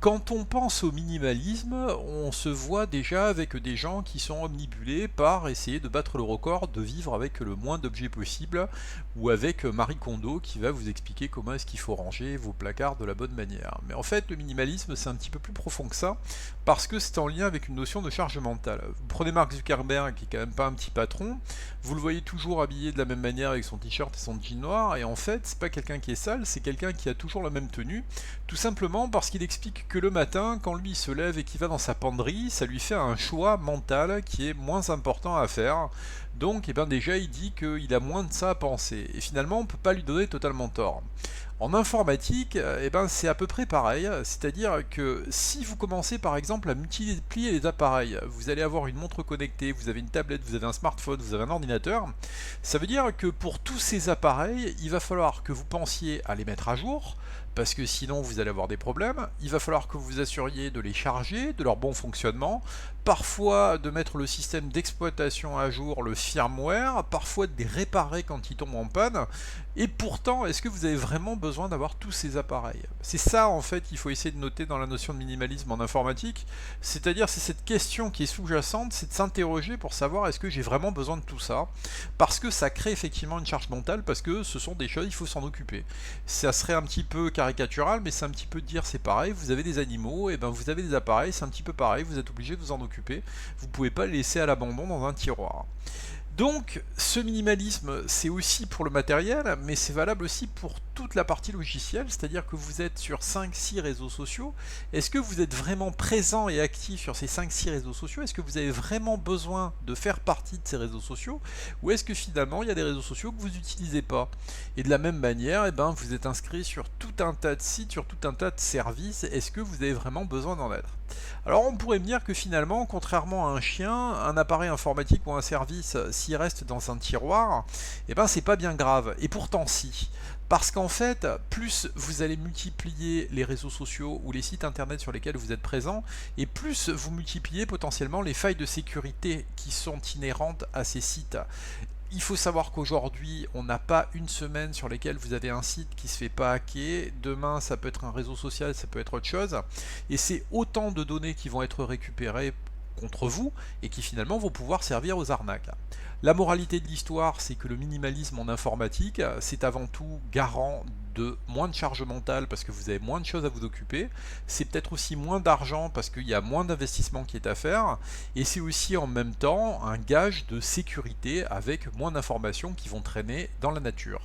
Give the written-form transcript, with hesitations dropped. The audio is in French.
Quand on pense au minimalisme, on se voit déjà avec des gens qui sont omnibulés par essayer de battre le record de vivre avec le moins d'objets possible, ou avec Marie Kondo qui va vous expliquer comment est-ce qu'il faut ranger vos placards de la bonne manière. Mais en fait, le minimalisme, c'est un petit peu plus profond que ça, parce que c'est en lien avec une notion de charge mentale. Vous prenez Mark Zuckerberg, qui est quand même pas un petit patron, vous le voyez toujours habillé de la même manière avec son t-shirt et son jean noir, et en fait, c'est pas quelqu'un qui est sale, c'est quelqu'un qui a toujours la même tenue, tout simplement parce qu'il explique que le matin, quand lui se lève et qu'il va dans sa penderie, ça lui fait un choix mental qui est moins important à faire. Donc, eh ben déjà, il dit qu'il a moins de ça à penser. Et finalement, on ne peut pas lui donner totalement tort. En informatique, eh ben, c'est à peu près pareil, c'est-à-dire que si vous commencez par exemple à multiplier les appareils, vous allez avoir une montre connectée, vous avez une tablette, vous avez un smartphone, vous avez un ordinateur, ça veut dire que pour tous ces appareils, il va falloir que vous pensiez à les mettre à jour, parce que sinon vous allez avoir des problèmes, il va falloir que vous vous assuriez de les charger, de leur bon fonctionnement, parfois de mettre le système d'exploitation à jour, le firmware, parfois de les réparer quand ils tombent en panne, et pourtant, est-ce que vous avez vraiment besoin d'avoir tous ces appareils? C'est ça en fait qu'il faut essayer de noter dans la notion de minimalisme en informatique, c'est-à-dire c'est cette question qui est sous-jacente, c'est de s'interroger pour savoir est-ce que j'ai vraiment besoin de tout ça, parce que ça crée effectivement une charge mentale, parce que ce sont des choses, il faut s'en occuper. Ça serait un petit peu caricatural, mais c'est un petit peu de dire c'est pareil, vous avez des animaux, et ben vous avez des appareils, c'est un petit peu pareil, vous êtes obligé de vous en occuper, vous pouvez pas les laisser à l'abandon dans un tiroir. Donc, ce minimalisme, c'est aussi pour le matériel, mais c'est valable aussi pour toute la partie logicielle, c'est-à-dire que vous êtes sur 5-6 réseaux sociaux. Est-ce que vous êtes vraiment présent et actif sur ces 5-6 réseaux sociaux? Est-ce que vous avez vraiment besoin de faire partie de ces réseaux sociaux? Ou est-ce que finalement, il y a des réseaux sociaux que vous n'utilisez pas? Et de la même manière, eh ben, vous êtes inscrit sur tout un tas de sites, sur tout un tas de services. Est-ce que vous avez vraiment besoin d'en être? Alors on pourrait me dire que finalement, contrairement à un chien, un appareil informatique ou un service, s'il reste dans un tiroir, eh ben c'est pas bien grave. Et pourtant si. Parce qu'en fait, plus vous allez multiplier les réseaux sociaux ou les sites internet sur lesquels vous êtes présent, et plus vous multipliez potentiellement les failles de sécurité qui sont inhérentes à ces sites. Il faut savoir qu'aujourd'hui, on n'a pas une semaine sur laquelle vous avez un site qui se fait pas hacker. Demain, ça peut être un réseau social, ça peut être autre chose. Et c'est autant de données qui vont être récupérées contre vous et qui finalement vont pouvoir servir aux arnaques. La moralité de l'histoire, c'est que le minimalisme en informatique, c'est avant tout garant de moins de charge mentale parce que vous avez moins de choses à vous occuper, c'est peut-être aussi moins d'argent parce qu'il y a moins d'investissement qui est à faire, et c'est aussi en même temps un gage de sécurité avec moins d'informations qui vont traîner dans la nature.